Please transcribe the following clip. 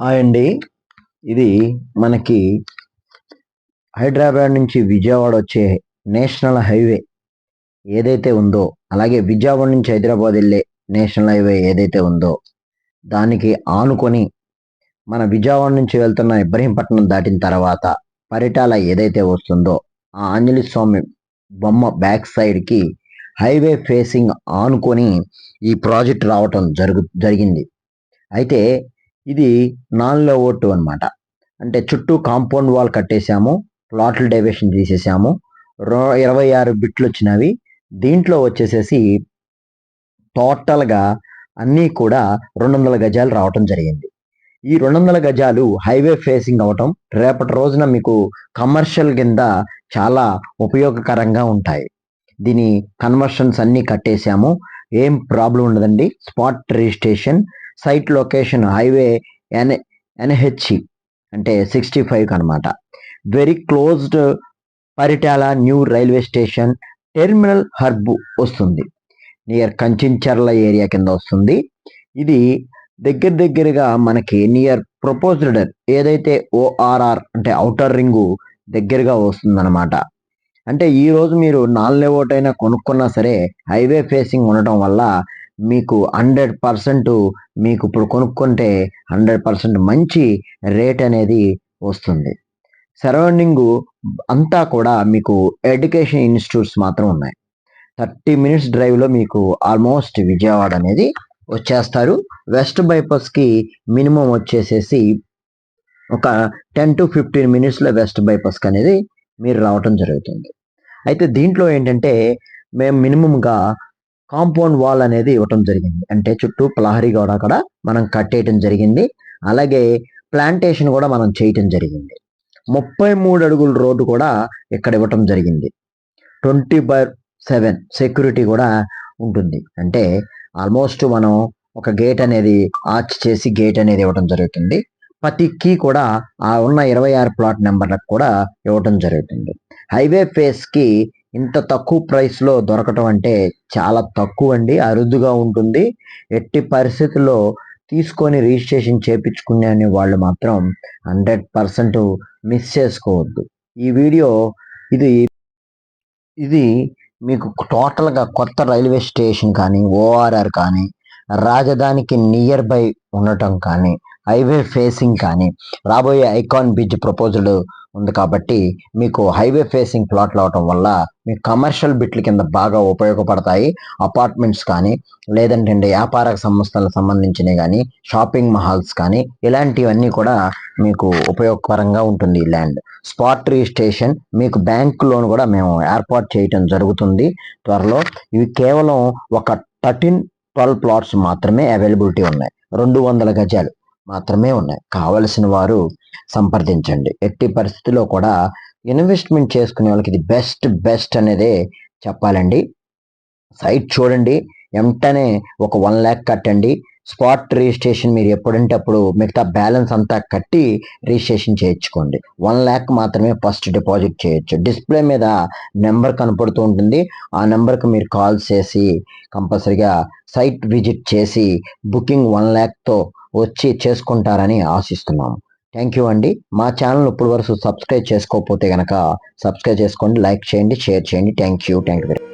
Hi అండి. ఇది మనకి హైదరాబాద్ నుంచి విజయవాడ వచ్చే నేషనల్ హైవే ఏదైతే ఉందో, అలాగే విజయవాడ నుంచి హైదరాబాద్ వెళ్ళే నేషనల్ హైవే ఏదైతే ఉందో, దానికి ఆనుకొని మన విజయవాడ నుంచి వెళ్తున్న ఇబ్రహీంపట్నం దాటిన తర్వాత పరిటాల ఏదైతే వస్తుందో, ఆ ఆంజనేయ స్వామి బొమ్మ బ్యాక్ సైడ్కి హైవే ఫేసింగ్ ఆనుకొని ఈ ప్రాజెక్ట్ రావటం జరిగింది. అయితే ఇది నాన్ లేఅవుట్ అనమాట. అంటే చుట్టూ కాంపౌండ్ వాల్ కట్టేశాము, ప్లాట్లు డైవర్షన్ తీసేసాము, 26 బిట్లు వచ్చినవి. దీంట్లో వచ్చేసేసి టోటల్గా అన్నీ కూడా 200 గజాలు రావటం జరిగింది. ఈ 200 గజాలు హైవే ఫేసింగ్ అవటం రేపటి రోజున మీకు కమర్షియల్ కింద చాలా ఉపయోగకరంగా ఉంటాయి. దీని కన్వర్షన్స్ అన్నీ కట్టేశాము, ఏం ప్రాబ్లం ఉండదండి. Spot registration, site location highway NH అంటే 65 అనమాట. Very closed Paritala new railway station, terminal hub వస్తుంది, నియర్ కంచించర్ల ఏరియా కింద వస్తుంది. ఇది దగ్గరగా మనకి నియర్ ప్రపోజ్డ్ ఏదైతే ఓఆర్ఆర్ అంటే అవుటర్ రింగు దగ్గరగా వస్తుందన్నమాట. అంటే ఈరోజు మీరు నాన్ లేఅవుట్ అయినా కొనుక్కున్నా సరే హైవే ఫేసింగ్ ఉండటం వల్ల మీకు 100% మీకు ఇప్పుడు కొనుక్కుంటే 100% మంచి రేట్ అనేది వస్తుంది. సరౌండింగు అంతా కూడా మీకు ఎడ్యుకేషన్ ఇన్స్టిట్యూట్స్ మాత్రం ఉన్నాయి. 30 మినిట్స్ డ్రైవ్లో మీకు ఆల్మోస్ట్ విజయవాడ అనేది వచ్చేస్తారు. వెస్ట్ బైపాస్కి మినిమం వచ్చేసేసి ఒక 10 to 15 మినిట్స్లో వెస్ట్ బైపాస్కి అనేది మీరు రావటం జరుగుతుంది. అయితే దీంట్లో ఏంటంటే మేము మినిమంగా కాంపౌండ్ వాల్ అనేది ఇవ్వటం జరిగింది. అంటే చుట్టూ ప్రహరీ గోడ కూడా మనం కట్టేయటం జరిగింది. అలాగే ప్లాంటేషన్ కూడా మనం చేయటం జరిగింది. 33 అడుగుల రోడ్డు కూడా ఇక్కడ ఇవ్వటం జరిగింది. 20/7 సెక్యూరిటీ కూడా ఉంటుంది. అంటే ఆల్మోస్ట్ మనం ఒక గేట్ అనేది ఆర్చ్ చేసి గేట్ అనేది ఇవ్వటం జరుగుతుంది. ప్రతి కీ కూడా ఆ ఉన్న 26 ప్లాట్ నెంబర్లకు కూడా ఇవ్వటం జరుగుతుంది. హైవే ఫేస్కి ఇంత తక్కువ ప్రైస్లో దొరకటం అంటే చాలా తక్కువ అండి, అరుదుగా ఉంటుంది. ఎట్టి పరిస్థితుల్లో తీసుకొని రిజిస్ట్రేషన్ చేయించుకునే వాళ్ళు మాత్రం 100% మిస్ చేసుకోవద్దు. ఈ వీడియో ఇది మీకు టోటల్గా కొత్త రైల్వే స్టేషన్ కానీ, ఓఆర్ఆర్ కానీ, రాజధానికి నియర్ బై ఉండటం కానీ, హైవే ఫేసింగ్ కానీ, రాబోయే ఐకాన్ బ్రిడ్జ్ ప్రపోజల్ ఉంది కాబట్టి మీకు హైవే ఫేసింగ్ ప్లాట్లు అవటం వల్ల మీకు కమర్షియల్ బిట్ల కింద బాగా ఉపయోగపడతాయి. అపార్ట్మెంట్స్ కానీ, లేదంటే వ్యాపార సంస్థలకు సంబంధించినవి కానీ, షాపింగ్ మాల్స్ కానీ, ఇలాంటివన్నీ కూడా మీకు ఉపయోగకరంగా ఉంటుంది. ఈ ల్యాండ్ స్పాట్ రిజిస్ట్రేషన్, మీకు బ్యాంక్ లోన్ కూడా మేము ఏర్పాటు చేయటం జరుగుతుంది త్వరలో. ఇవి కేవలం ఒక 13-12 ప్లాట్స్ మాత్రమే అవైలబిలిటీ ఉన్నాయి. 200 గజాలు మాత్రమే ఉన్నాయి. కావలసిన వారు సంప్రదించండి. ఎట్టి పరిస్థితుల్లో కూడా ఇన్వెస్ట్మెంట్ చేసుకునే వాళ్ళకి ఇది బెస్ట్ అనేదే చెప్పాలండి. సైట్ చూడండి, వెంటనే ఒక 1 lakh కట్టండి. స్పాట్ రిజిస్ట్రేషన్ మీరు ఎప్పుడంటే అప్పుడు మిగతా బ్యాలెన్స్ అంతా కట్టి రిజిస్ట్రేషన్ చేయించుకోండి. 1 lakh మాత్రమే ఫస్ట్ డిపాజిట్ చేయొచ్చు. డిస్ప్లే మీద నెంబర్ కనపడుతూ ఉంటుంది, ఆ నెంబర్కి మీరు కాల్ చేసి కంపల్సరిగా సైట్ విజిట్ చేసి బుకింగ్ 1 lakhతో వచ్చి చేసుకుంటారని ఆశిస్తున్నాము. థ్యాంక్ యూ అండి. మా ఛానల్ ఇప్పుడు వరకు సబ్స్క్రైబ్ చేసుకోకపోతే కనుక సబ్స్క్రైబ్ చేసుకోండి, లైక్ చేయండి, షేర్ చేయండి. Thank you very much.